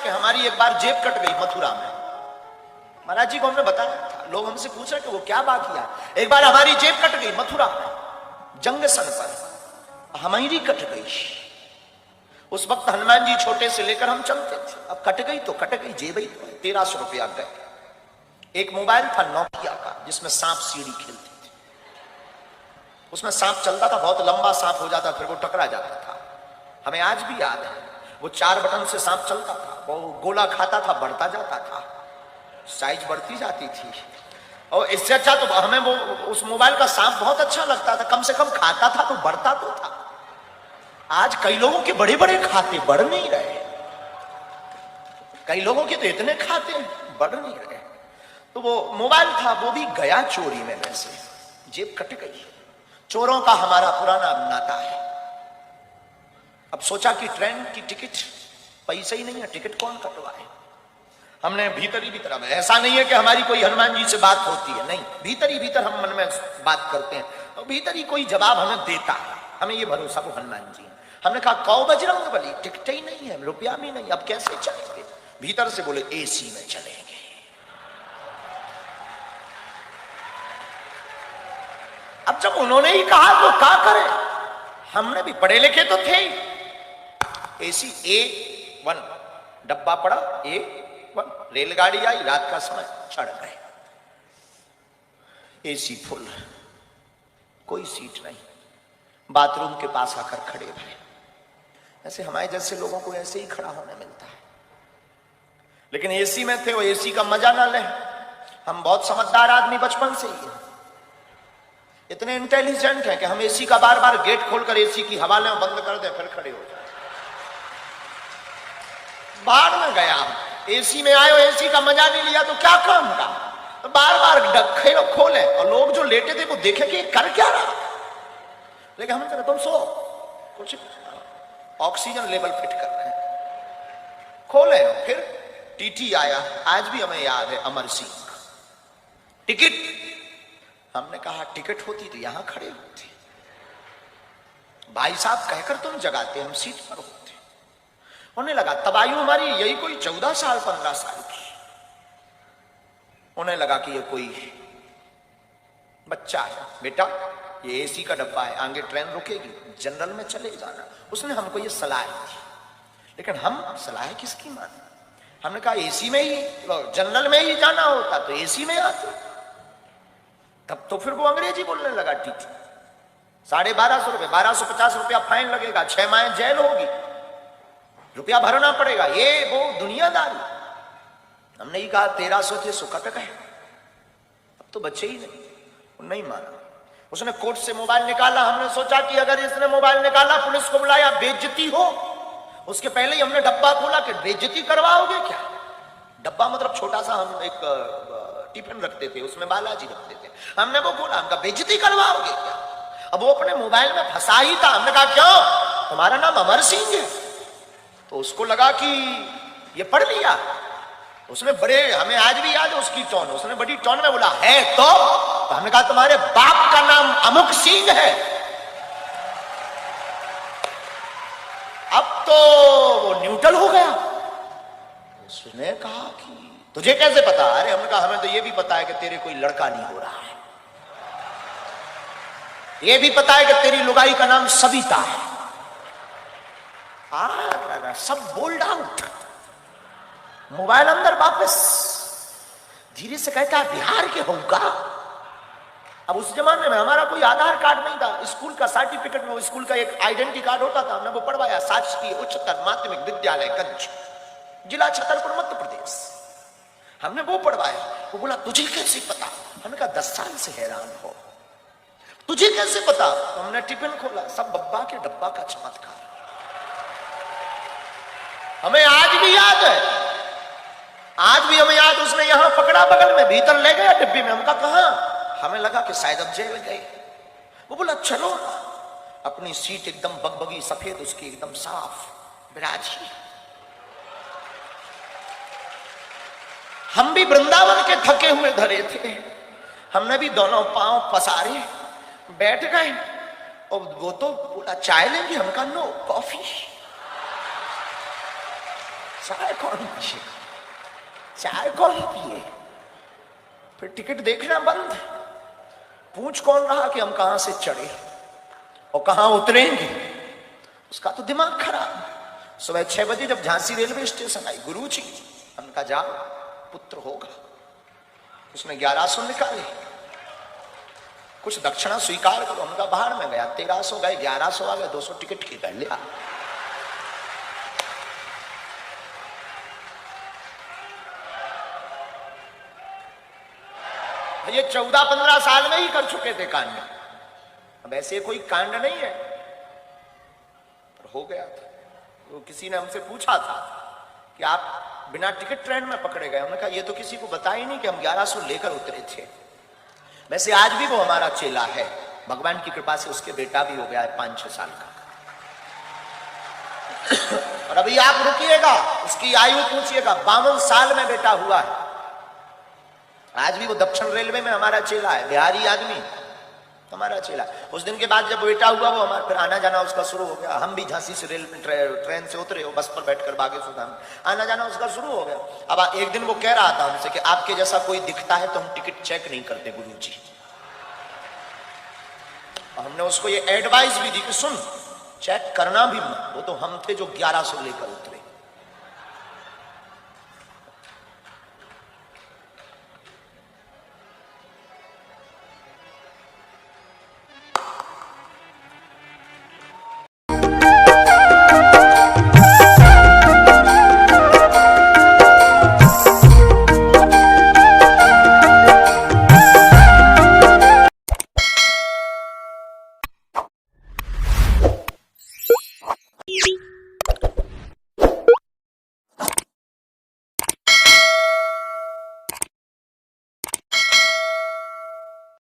कि हमारी एक बार जेब कट गई मथुरा में। महाराज जी को हमने बताया था, लोग हमसे पूछ रहे कि वो क्या बात किया। एक बार हमारी जेब कट गई मथुरा में, जंग सन पर हमारी कट गई। उस वक्त हनुमान जी छोटे से लेकर हम चलते थे, अब कट गई तो कट गई, जेब ही तो 1300 रुपया गए। एक मोबाइल था नोकिया का, जिसमें सांप सीढ़ी खेलती थी। उसमें सांप चलता था, बहुत लंबा सांप हो जाता, फिर वो टकरा जाता था। हमें आज भी याद है, वो 4 बटन से सांप चलता था, वो गोला खाता था, बढ़ता जाता था, साइज बढ़ती जाती थी। और इससे अच्छा तो हमें वो उस मोबाइल का सांप बहुत अच्छा लगता था, कम से कम खाता था तो बढ़ता तो था। आज कई लोगों के बड़े बड़े खाते बढ़ नहीं रहे, कई लोगों के तो इतने खाते बढ़ नहीं रहे। तो वो मोबाइल था, वो भी गया चोरी में, वैसे जेब कट गई। चोरों का हमारा पुराना नाता है। अब सोचा कि ट्रेन की टिकट, पैसे ही नहीं है, टिकट कौन कटवाए। हमने भीतर ही भीतर, ऐसा नहीं है कि हमारी कोई हनुमान जी से बात होती है, नहीं, भीतर ही भीतर हम मन में बात करते हैं और भीतर ही कोई जवाब हमें देता है। हमें ये भरोसा वो हनुमान जी है। हमने कहा कौ बजरंग बली, टिकट ही नहीं है, रुपया भी नहीं, अब कैसे चलेंगे। भीतर से बोले एसी में चलेंगे। अब जब उन्होंने ही कहा तो क्या करें, हमने भी पढ़े लिखे तो थे ही। एसी A1 डब्बा पड़ा, A1 रेलगाड़ी आई, रात का समय, चढ़ गए। एसी फुल, कोई सीट नहीं, बाथरूम के पास आकर खड़े भरे। ऐसे हमारे जैसे लोगों को ऐसे ही खड़ा होने मिलता है, लेकिन एसी में थे, वो एसी का मजा ना ले। हम बहुत समझदार आदमी बचपन से ही, इतने इंटेलिजेंट हैं कि हम एसी का बार बार गेट खोलकर एसी की हवा लें, बंद कर दें, फिर खड़े हो जाए। बाहर में गया, एसी में आए, एसी का मजा नहीं लिया तो क्या काम का, तो बार बार खोले और लोग जो लेटे थे वो देखे कि कर क्या रहा। लेकिन हमने कहा तुम सो, कुछ ऑक्सीजन लेवल फिट कर रहे हैं, खोले। फिर टीटी आया, आज भी हमें याद है, अमर सिंह, टिकट। हमने कहा टिकट होती तो यहां खड़े होते, भाई साहब कहकर तुम जगाते, हम सीट पर होते। उन्हें लगा, तब आयु हमारी यही कोई 14 साल 15 साल की, उन्हें लगा कि ये कोई बच्चा है। बेटा ये एसी का डब्बा है, आगे ट्रेन रुकेगी, जनरल में चले जाना। उसने हमको ये सलाह दी, लेकिन हम सलाह किसकी माने। हमने कहा एसी में ही, जनरल में ही जाना होता तो एसी में आते। तब तो फिर वो अंग्रेजी बोलने लगा। टीटी 1250 रुपए, 1250 रुपया फाइन लगेगा, 6 माह जेल होगी, रुपया भरना पड़ेगा, ये वो दुनियादारी। हमने ही कहा 1300 थे, सो कट गए। अब तो बच्चे ही नहीं माना। उसने कोर्ट से मोबाइल निकाला। हमने सोचा कि अगर इसने मोबाइल निकाला, पुलिस को बुलाया, बेइज्जती हो। उसके पहले ही हमने डब्बा खोला कि बेइज्जती करवाओगे क्या। डब्बा मतलब छोटा सा, हम एक टिफिन रखते थे, उसमें बालाजी रखते थे। हमने वो खोला, हमका बेइज्जती करवाओगे क्या। अब वो अपने मोबाइल में फंसा ही था। हमने कहा क्यों, तुम्हारा नाम अमर सिंह है। तो उसको लगा कि ये पढ़ लिया। उसने बड़े, हमें आज भी याद है उसकी टोन, उसने बड़ी टोन में बोला है तो हमने कहा तुम्हारे बाप का नाम अमुक सिंह है। अब तो वो न्यूट्रल हो गया। उसने कहा कि तुझे कैसे पता। अरे हमने कहा हमें तो ये भी पता है कि तेरे कोई लड़का नहीं हो रहा है, ये भी पता है कि तेरी लुगाई का नाम सविता है। सब बोल्ड आउट, मोबाइल अंदर वापस। धीरे से कहता है बिहार के होगा। अब उस जमाने में हमारा कोई आधार कार्ड नहीं था, स्कूल का सर्टिफिकेट में स्कूल का एक आइडेंटिटी कार्ड होता था। हमने वो पढ़वाया, शासकीय उच्चतर माध्यमिक विद्यालय गंज, जिला छतरपुर, मध्य प्रदेश। हमने वो पढ़वाया। वो बोला तुझे कैसे पता। हमने कहा 10 साल से हैरान हो, तुझे कैसे पता। तो हमने टिफिन खोला, सब बब्बा के डब्बा का चमत्कार। हमें आज भी याद है, आज भी हमें याद। उसने यहां पकड़ा, बगल में भीतर ले गया डिब्बे में। हमका कहा, हमें लगा कि शायद अब जेल गए। वो बोला चलो। अपनी सीट एकदम बगबगी सफेद, उसकी एकदम साफ बिराजी। हम भी वृंदावन के थके हुए धरे थे, हमने भी दोनों पांव पसारे बैठ गए। और वो तो बोला चाय लेंगे, हमका नो, कॉफी। चाय कौन पिएगा, चाय कौन पिए। फिर टिकट देखना बंद, पूछ कौन रहा कि हम कहां से चढ़े और कहां उतरेंगे, उसका तो दिमाग खराब। सुबह 6 बजे जब झांसी रेलवे स्टेशन आई, गुरुजी हमने कहा जाओ पुत्र होगा। उसने 1100 निकाले, कुछ दक्षिणा स्वीकार करो। हमका बाहर में गया, 1300 गए, 1100 आ गए, 200 टिकट की कर लिया। ये 14-15 साल में ही कर चुके थे कांड। अब ऐसे कोई कांड नहीं है, पर हो गया था। तो किसी ने हमसे पूछा था कि आप बिना टिकट ट्रेन में पकड़े गए। हमने कहा ये तो किसी को बताया ही नहीं कि हम 1100 लेकर उतरे थे। वैसे आज भी वो हमारा चेला है, भगवान की कृपा से उसके बेटा भी हो गया है 5-6 साल का। और अभी आप रुकिएगा, उसकी आयु पूछिएगा, 52 साल में बेटा हुआ है। आज भी वो दक्षिण रेलवे में हमारा चेला है, बिहारी आदमी, हमारा चेला। उस दिन के बाद जब बेटा हुआ, वो हमारा फिर आना जाना उसका शुरू हो गया। हम भी झांसी से ट्रेन से उतरे, बस पर बैठकर बागेश्वर में आना जाना उसका शुरू हो गया। अब एक दिन वो कह रहा था हमसे कि आपके जैसा कोई दिखता है तो हम टिकट चेक नहीं करते गुरुजी। हमने उसको ये एडवाइस भी दी कि सुन, चेक करना भी मत, वो तो हम थे जो 1100 लेकर उतरे।